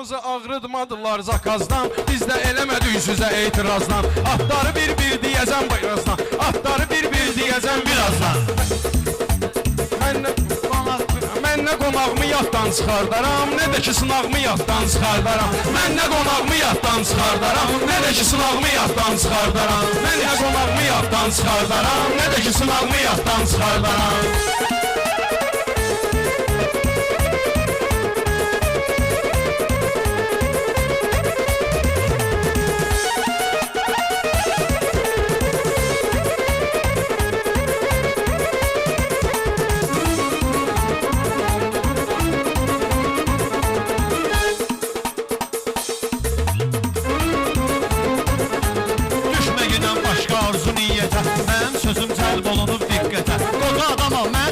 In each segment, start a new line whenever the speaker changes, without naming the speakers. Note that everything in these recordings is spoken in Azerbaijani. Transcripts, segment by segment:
Bizi ağrıtmadılar zakazdan, biz də eləmədik sizə etirazdan. Atları bir-bir deyəcəm birazdan, atları bir-bir deyəcəm birazdan. Mən nə qonağımı yaddan çıxardaram, nə də ki sınağımı yaddan çıxardaram. Mən nə qonağımı yaddan çıxardaram, nə də ki sınağımı yaddan çıxardaram. Mən nə qonağımı yaddan çıxardaram, nə də ki sınağımı yaddan çıxardaram.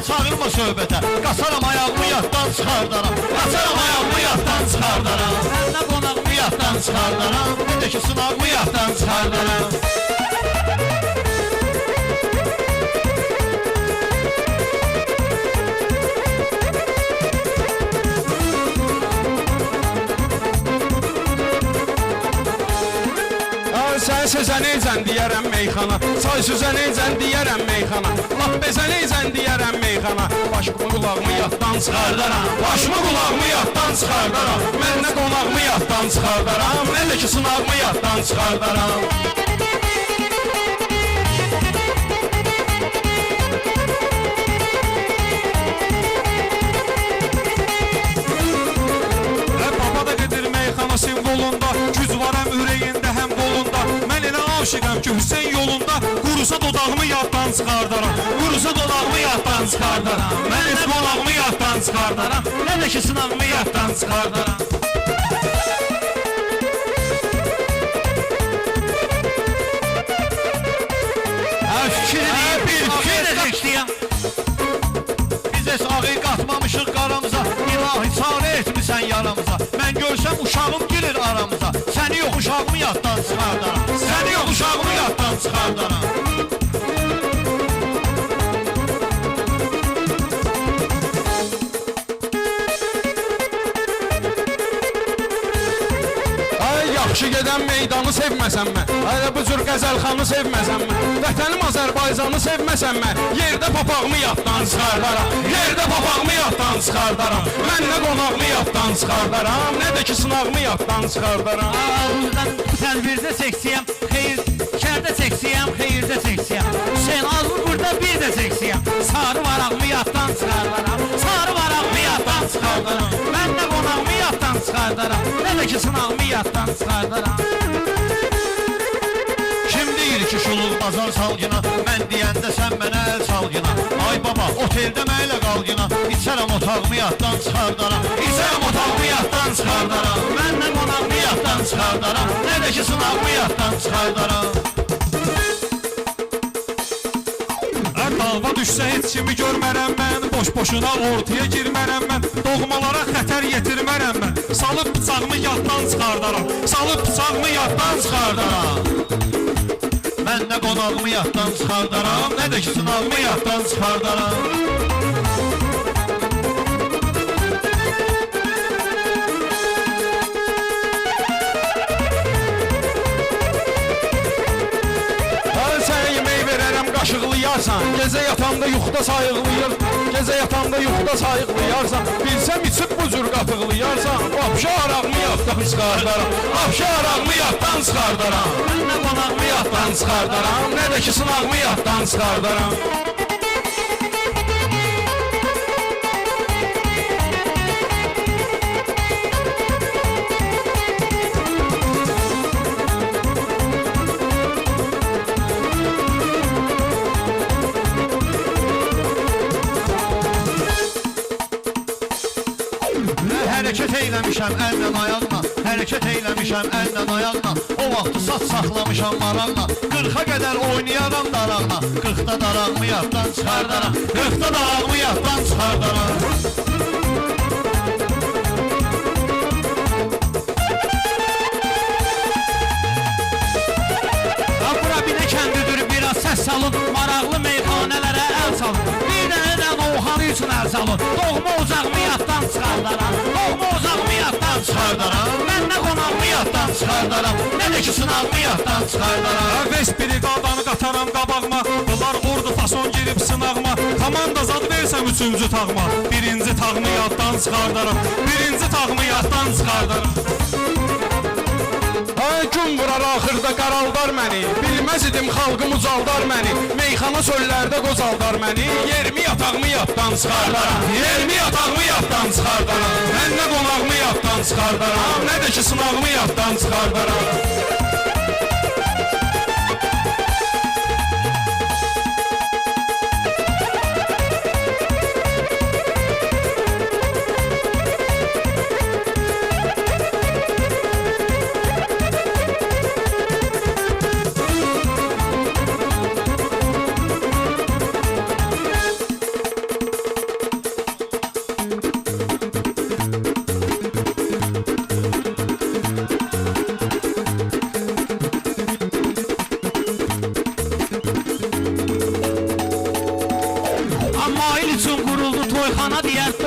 Çağırma söhbətə, qasaram ayağımı yaddan çıxardaram. Qasaram ayağımı yaddan çıxardaram. Mən nə qonağımı yaddan çıxardaram, bir də ki sınağımı yaddan çıxardaram.
Sən sözə necən deyərəm meyxana, çay sözə necən deyərəm meyxana, laf bezə necən deyərəm meyxana. Başımı qulağımı yaddan çıxardaram, başımı qulağımı yaddan çıxardaram. Mən nə qonağımı yaddan çıxardaram, nə də ki sınağımı yaddan çıxardaram. Baba da gedir meyxana simvolunda, güc var həm ürəyində həm qolunda. Mən elə aşıqam ki Hüseyin yolunda, qurusa dodağımı yaddan çıxardaram, qurusa dodağımı yaddan çıxardaram. Mən nə qonağımı yaddan çıxardaram, nə də ki sınağımı yaddan çıxardaram.
Fikir edəcəyəm. Biz heç ağı qatmamışıq qaramıza, ilahi çarə etmisən yaramıza. Mən görsəm uşağım girir aramıza, səni yox uşağımı yaddan çıxardaram, səni yox uşağımı yaddan çıxardaram.
Yaxşı gedən meydanı sevməsəm mən, elə bu cür qəzəlxanı sevməsəm mən, vətənim Azərbaycanı sevməsəm mən, yerdə papağımı yaddan çıxardaram, yerdə papağımı yaddan çıxardaram. Mən nə qonağımı yaddan çıxardaram, nə də ki sınağımı yaddan çıxardaram.
Ağızdan tədbirdə seksiyəm, xeyir, kərdə seksiyəm, xeyirdə seksiyəm. Hüseyin Azmur burada bir də seksiyəm, sarı varağımı yaddan çıxardaram, sarı varağımı yaddan çıxardaram. Mən nə qonağımı yaddan çıxardaram, nə də ki sınağımı yaddan çıxardaram. Kim deyir ki şuluq bazar salgına, mən deyəndə sən mənə əl salgına. Ay baba, oteldə mənlə qalgına, içərəm otağımı yaddan çıxardaram, içərəm otağımı yaddan çıxardaram. Mən nə qonağımı yaddan çıxardaram, nə də ki sınağımı yaddan çıxardaram.
Dava düşsə heç kimi görmərəm mən, boş-boşuna ortaya girmərəm mən, doğmalara xətər yetirmərəm mən. Salıb bıçağımı yaddan çıxardaram, salıb bıçağımı yaddan çıxardaram.
Mən nə qonağımı yaddan çıxardaram, nə də ki sınağımı yaddan çıxardaram.
Qaşıqlayarsan, gecə yatanda yuxuda sayıqlayır, gecə yatanda yuxuda sayıqlayarsan, bilsəm içib bu cür qatıqlayarsan, vapşa arağımı yaddan çıxardaram, vapşa arağımı yaddan çıxardaram.
Mən nə qonağımı
Yaddan çıxardaram, nə də ki sınağımı yaddan çıxardaram.
Hərəkət eyləmişəm əllə ayaqla, hərəkət eyləmişəm əllə ayaqla. O vaxtı saç saxlamışam maraqla, 40-a qədər oynayaram daraqla. 40-da darağımı yaddan çıxardaram, 40-da darağımı yaddan çıxardaram. Bura binə kəndidir biraz səs salın, maraqlı meyxanələrə əl salın. Bir dənə də Oğan üçün əl salın. Doğma ocağımı yaddan çıxardaram. Doğma ocağımı yaddan çıxardaram. Mən nə qonağımı yaddan çıxardaram. Nə də ki sınavımı yaddan çıxardaram.
Vest briqadanı qataram qabağıma. Bunlar ordu fason girib sınağıma. Komanda zad versəm üçüncü tağıma. Birinci tağımı yaddan çıxardaram. Birinci tağımı yaddan çıxardaram. Ay gün vurar axırda qaraldar məni. Bilməz idim xalqım ucaldar məni. Meyxana çöllərdə qocaldar məni. Yerimi yatağımı yaddan çıxardaram. Yerimi yatağımı yaddan çıxardaram. Mən nə qonağımı yaddan çıxardaram. Nə də ki sınağımı yaddan çıxardaram.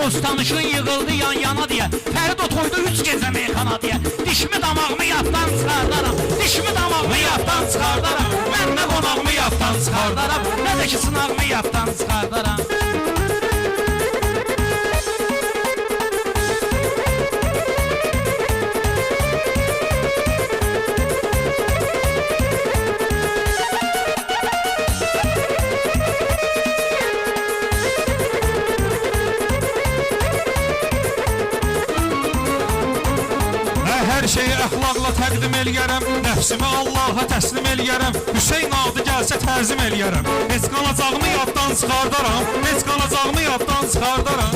Dostanışın yığıldı yan-yana deyə Fərid o toyda 3 gecə meyxana deyə Dişimi damağımı yaddan çıxardaram. Dişimi damağımı yaddan çıxardaram. Mən nə qonağımı yaddan çıxardaram. Nə də ki sınağımı yaddan çıxardaram.
Hər şeyi əxlaqla təqdim eləyərəm. Nəfsimi Allaha təslim eləyərəm. Hüseyn adı gəlsə təzim eləyərəm. Heç qalacağımı yaddan çıxardaram. Heç qalacağımı yaddan çıxardaram.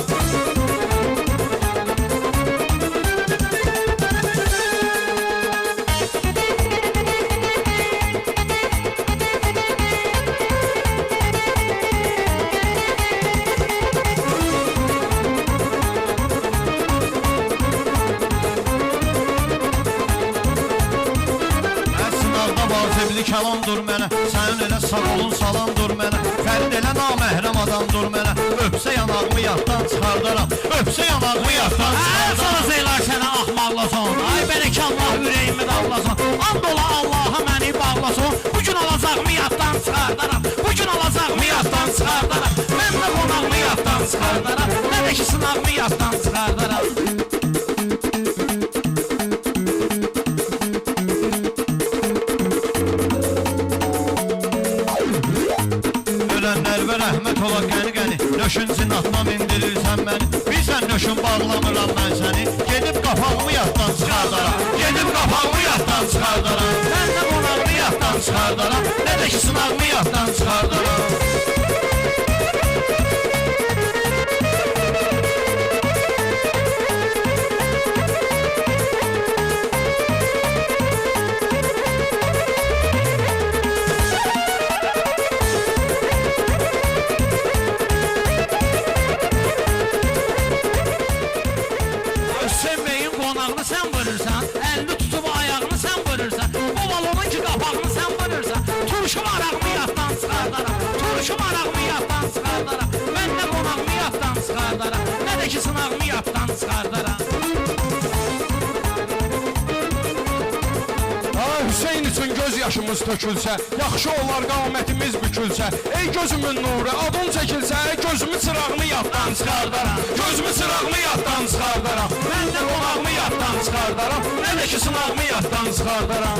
Kəlamdır mənə, sənin elə sağ olun salamdır mənə. Fərid elə naməhrəm adamdır mənə. Öpsə yanağımı yaddan çıxardaram. Öpsə yanağımı yaddan çıxardaram.
Sana seylər sənə axmaqlasın. Ay bəlkə Allah ürəyimi dağlasın. And ola Allaha məni bağlasın. Bugün alacağımı yaddan çıxardaram. Bugün alacağımı yaddan çıxardaram. Mən də qonağımı yaddan çıxardaram. Nə də ki sınağımı yaddan çıxardaram.
Rəhmət ola qəni-qəni, nöşün zinatdan indirirsən məni. Bilsən nöşün bağlamıram mən səni. Gedib qapağımı yaddan çıxardaram. Gedib qapağımı yaddan çıxardaram.
Mən də qonağımı
yaddan çıxardaram. Nə də ki sınağımı yaddan çıxardaram.
Turşum arağımı yaddan çıxardaram. Turşum arağımı yaddan çıxardaram. Mən nə qonağımı yaddan çıxardaram. Nə də ki sınağımı yaddan çıxardaram.
Hüseyn üçün göz yaşımız tökülsə, yaxşı olar qamətimiz bükülsə. Ey gözümün nuru, adın çəkilsə, gözümü çırağımı yaddan çıxardaram. Gözümü çırağımı yaddan çıxardaram. Mən də qonağımı yaddan çıxardaram. Nə də ki sınağımı yaddan çıxardaram.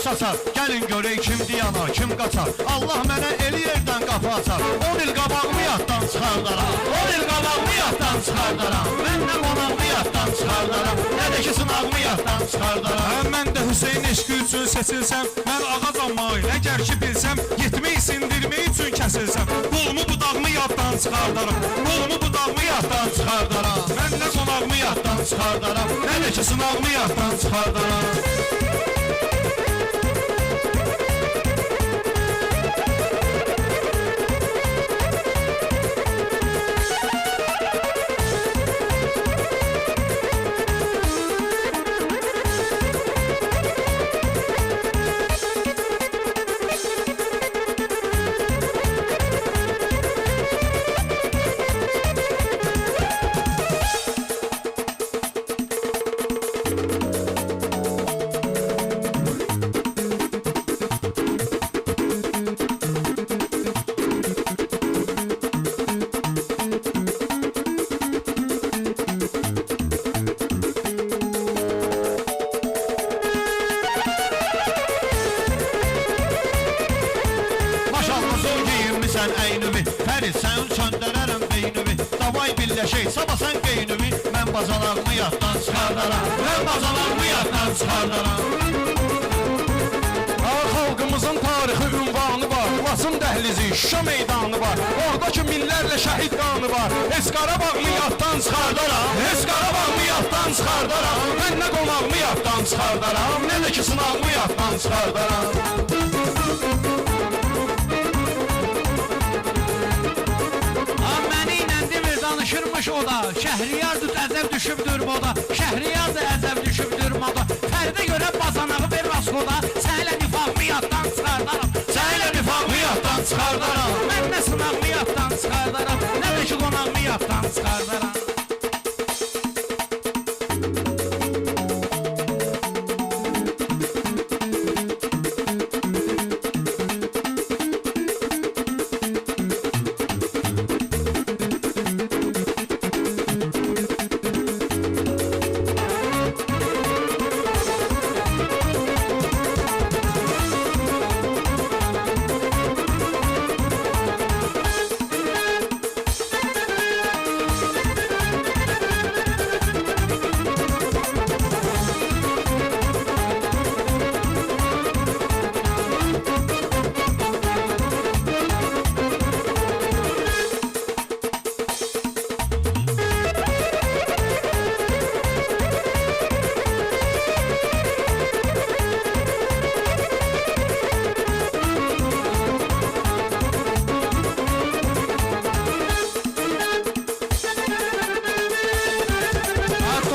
Saçar. Gəlin görək kim diyanar, kim qaçar. Allah mənə eli yerdən qapı açar. 10 il qabağımı yaddan çıxardaram. 10 il qabağımı yaddan çıxardaram. Mən nə qonağımı yaddan çıxardaram. Nə də ki sınağımı yaddan çıxardaram.
Mən də Hüseyn eşqi üçün seçilsəm, mən ağacam mail, əgər ki bilsəm, yetmək sindirmək üçün kəsilsəm, qolumu budağımı yaddan çıxardaram. Qolumu budağımı yaddan çıxardaram. Mən nə qonağımı yaddan çıxardaram. Nə də ki sınağımı yaddan çıxardaram.
əyləşək. Sabah sən qeynimi, mən bacalarımı yaddan çıxardaram. Mən bacalarımı yaddan çıxardaram.
Xalqımızın tarixi ünvanı var, Laçın dəhlizi, Şuşa meydanı var. Oradakı minlərlə şəhid qanı var. Heç Qarabağımı yaddan çıxardaram, heç Qarabağımı yaddan çıxardaram. Mən nə qonağımı yaddan çıxardaram, nə də ki sınağımı yaddan çıxardaram.
Məni ilə demir danışırmış o da. Şəhriyardır əzəb düşübdür moda. Şəhriyardır əzəb düşübdür moda. Fərdə görə bazanağı ver raskoda. Sənlə nifaqımı yaddan çıxardaram.
Sənlə nifaqımı yaddan çıxardaram.
Mən nə sınağımı yaddan çıxardaram. Nə də ki qonağımı yaddan çıxardaram.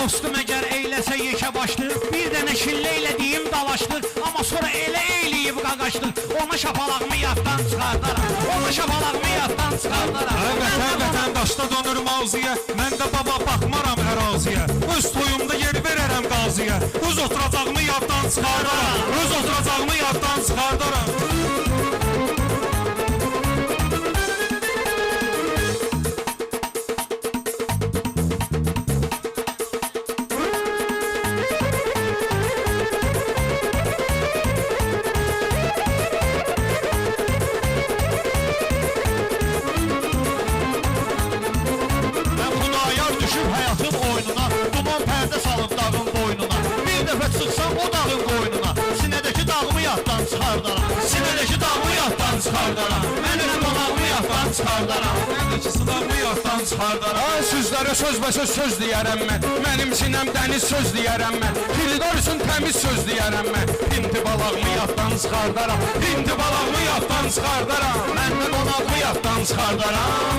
Dostum əgər eyləsə yekə başdır, bir dənə şillə ilə deyim dalaşdır, amma sonra elə eyləyib qaqaşdır, ona şapalağımı yaddan çıxardaram, ona şapalağımı yaddan çıxardaram.
Vətən daşda dönür mavziyə, mən də baba baxmaram əraziyə. Öz toyumda yer verərəm qaziyə, öz oturacağımı yaddan çıxardaram, öz oturacağımı yaddan çıxardaram.
Həyatın oyununa, duman pərdə salıb dağın boynuna. Bir dəfə çıxsam o dağın qoynuna, sinədəki dağımı yaddan çıxardaram. Sinədəki dağımı yaddan çıxardaram. Mən elə qonağımı yaddan çıxardaram.
Mən də ki sınağımı yaddan çıxardaram. Ay sözlərə sözbəsöz söz deyərəm mən. Mənim sinəm dəniz söz deyərəm mən. Xilidar üçün təmiz söz deyərəm mən. Pinti balağımı yaddan çıxardaram. Pinti balağımı yaddan çıxardaram.
Mən də qonağımı yaddan çıxardaram.